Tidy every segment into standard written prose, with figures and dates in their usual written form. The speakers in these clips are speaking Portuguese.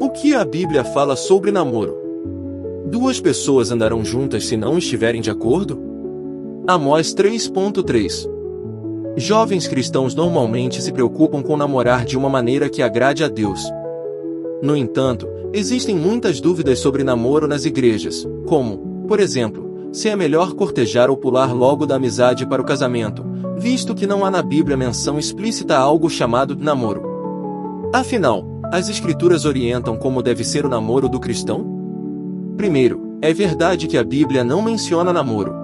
O que a Bíblia fala sobre namoro? Duas pessoas andarão juntas se não estiverem de acordo? Amós 3.3. Jovens cristãos normalmente se preocupam com namorar de uma maneira que agrade a Deus. No entanto, existem muitas dúvidas sobre namoro nas igrejas, como, por exemplo, se é melhor cortejar ou pular logo da amizade para o casamento, visto que não há na Bíblia menção explícita a algo chamado namoro. Afinal, as Escrituras orientam como deve ser o namoro do cristão? Primeiro, é verdade que a Bíblia não menciona namoro.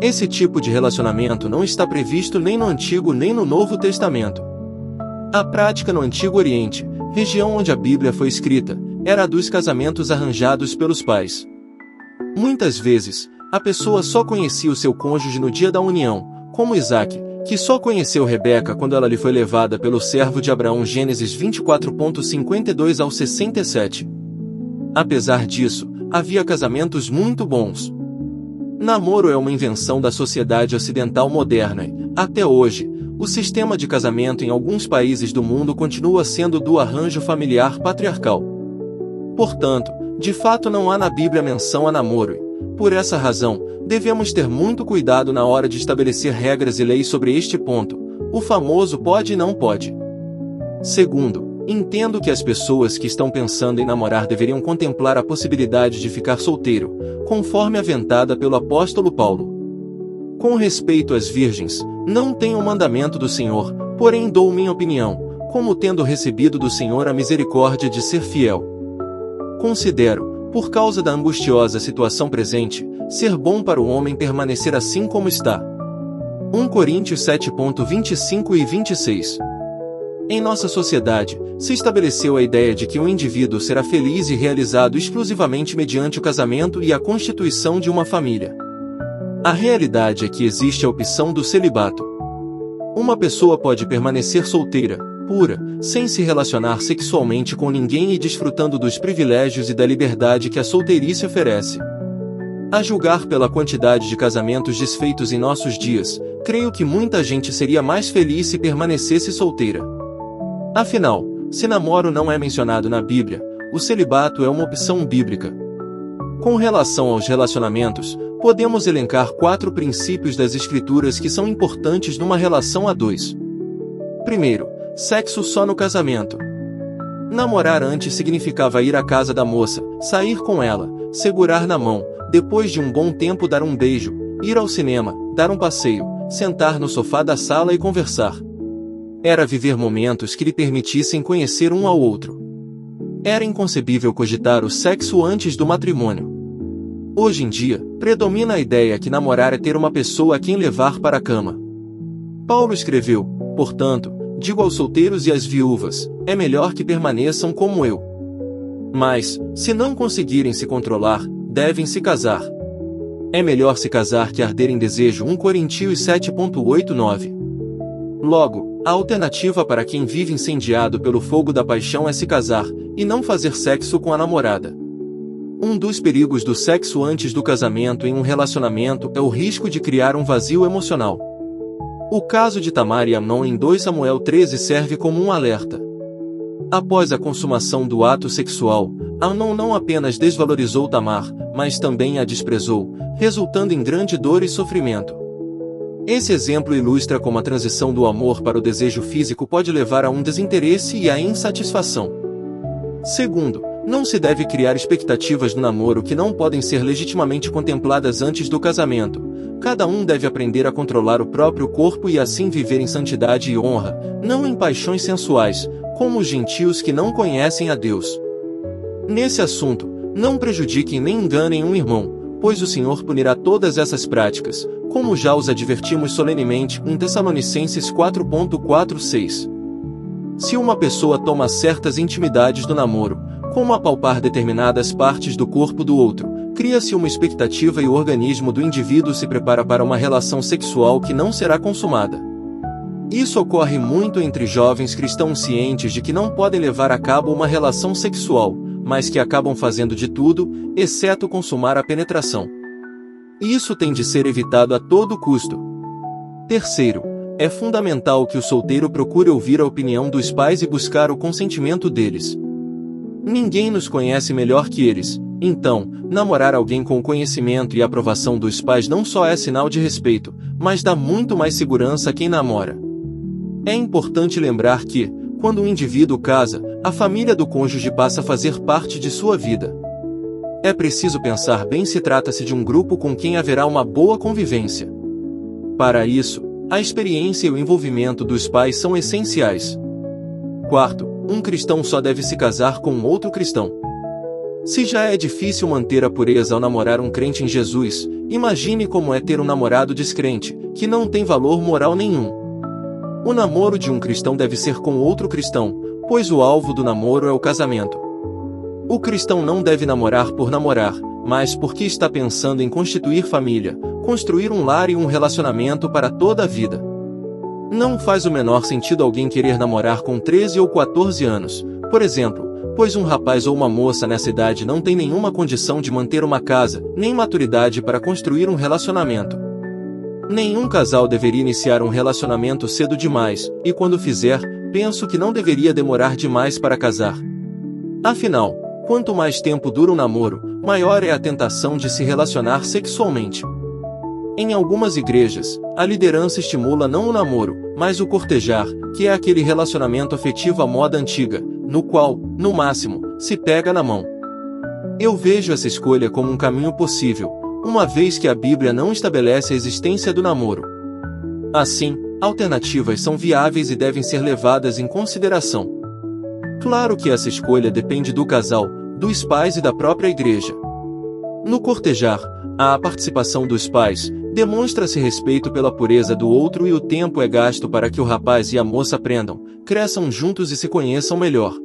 Esse tipo de relacionamento não está previsto nem no Antigo nem no Novo Testamento. A prática no Antigo Oriente, região onde a Bíblia foi escrita, era a dos casamentos arranjados pelos pais. Muitas vezes, a pessoa só conhecia o seu cônjuge no dia da união, como Isaque, que só conheceu Rebeca quando ela lhe foi levada pelo servo de Abraão. Gênesis 24.52 ao 67. Apesar disso, havia casamentos muito bons. Namoro é uma invenção da sociedade ocidental moderna e, até hoje, o sistema de casamento em alguns países do mundo continua sendo do arranjo familiar patriarcal. Portanto, de fato não há na Bíblia menção a namoro e, por essa razão, devemos ter muito cuidado na hora de estabelecer regras e leis sobre este ponto, o famoso pode e não pode. Segundo, entendo que as pessoas que estão pensando em namorar deveriam contemplar a possibilidade de ficar solteiro, conforme aventada pelo apóstolo Paulo. Com respeito às virgens, não tenho o mandamento do Senhor, porém dou minha opinião, como tendo recebido do Senhor a misericórdia de ser fiel. Considero, por causa da angustiosa situação presente, ser bom para o homem permanecer assim como está. 1 Coríntios 7.25 e 26. Em nossa sociedade, se estabeleceu a ideia de que um indivíduo será feliz e realizado exclusivamente mediante o casamento e a constituição de uma família. A realidade é que existe a opção do celibato. Uma pessoa pode permanecer solteira, pura, sem se relacionar sexualmente com ninguém e desfrutando dos privilégios e da liberdade que a solteirice oferece. A julgar pela quantidade de casamentos desfeitos em nossos dias, creio que muita gente seria mais feliz se permanecesse solteira. Afinal, se namoro não é mencionado na Bíblia, o celibato é uma opção bíblica. Com relação aos relacionamentos, podemos elencar 4 princípios das Escrituras que são importantes numa relação a dois. Primeiro, sexo só no casamento. Namorar antes significava ir à casa da moça, sair com ela, segurar na mão, depois de um bom tempo dar um beijo, ir ao cinema, dar um passeio, sentar no sofá da sala e conversar. Era viver momentos que lhe permitissem conhecer um ao outro. Era inconcebível cogitar o sexo antes do matrimônio. Hoje em dia, predomina a ideia que namorar é ter uma pessoa a quem levar para a cama. Paulo escreveu, portanto, digo aos solteiros e às viúvas, é melhor que permaneçam como eu. Mas, se não conseguirem se controlar, devem se casar. É melhor se casar que arder em desejo. 1 Coríntios 7.8-9. Logo, a alternativa para quem vive incendiado pelo fogo da paixão é se casar, e não fazer sexo com a namorada. Um dos perigos do sexo antes do casamento em um relacionamento é o risco de criar um vazio emocional. O caso de Tamar e Amnon em 2 Samuel 13 serve como um alerta. Após a consumação do ato sexual, Amnon não apenas desvalorizou Tamar, mas também a desprezou, resultando em grande dor e sofrimento. Esse exemplo ilustra como a transição do amor para o desejo físico pode levar a um desinteresse e à insatisfação. Segundo, não se deve criar expectativas no namoro que não podem ser legitimamente contempladas antes do casamento. Cada um deve aprender a controlar o próprio corpo e assim viver em santidade e honra, não em paixões sensuais, como os gentios que não conhecem a Deus. Nesse assunto, não prejudiquem nem enganem um irmão, pois o Senhor punirá todas essas práticas, como já os advertimos solenemente em Tessalonicenses 4.4-6. Se uma pessoa toma certas intimidades do namoro, como apalpar determinadas partes do corpo do outro, cria-se uma expectativa e o organismo do indivíduo se prepara para uma relação sexual que não será consumada. Isso ocorre muito entre jovens cristãos cientes de que não podem levar a cabo uma relação sexual, mas que acabam fazendo de tudo, exceto consumar a penetração. Isso tem de ser evitado a todo custo. Terceiro, é fundamental que o solteiro procure ouvir a opinião dos pais e buscar o consentimento deles. Ninguém nos conhece melhor que eles, então, namorar alguém com o conhecimento e aprovação dos pais não só é sinal de respeito, mas dá muito mais segurança a quem namora. É importante lembrar que, quando um indivíduo casa, a família do cônjuge passa a fazer parte de sua vida. É preciso pensar bem se trata-se de um grupo com quem haverá uma boa convivência. Para isso, a experiência e o envolvimento dos pais são essenciais. Quarto, um cristão só deve se casar com outro cristão. Se já é difícil manter a pureza ao namorar um crente em Jesus, imagine como é ter um namorado descrente, que não tem valor moral nenhum. O namoro de um cristão deve ser com outro cristão, pois o alvo do namoro é o casamento. O cristão não deve namorar por namorar, mas porque está pensando em constituir família, construir um lar e um relacionamento para toda a vida. Não faz o menor sentido alguém querer namorar com 13 ou 14 anos, por exemplo, pois um rapaz ou uma moça nessa idade não tem nenhuma condição de manter uma casa, nem maturidade para construir um relacionamento. Nenhum casal deveria iniciar um relacionamento cedo demais, e quando fizer, penso que não deveria demorar demais para casar. Afinal, quanto mais tempo dura um namoro, maior é a tentação de se relacionar sexualmente. Em algumas igrejas, a liderança estimula não o namoro, mas o cortejar, que é aquele relacionamento afetivo à moda antiga, no qual, no máximo, se pega na mão. Eu vejo essa escolha como um caminho possível, uma vez que a Bíblia não estabelece a existência do namoro. Assim, alternativas são viáveis e devem ser levadas em consideração. Claro que essa escolha depende do casal, dos pais e da própria igreja. No cortejar, a participação dos pais demonstra-se respeito pela pureza do outro e o tempo é gasto para que o rapaz e a moça aprendam, cresçam juntos e se conheçam melhor.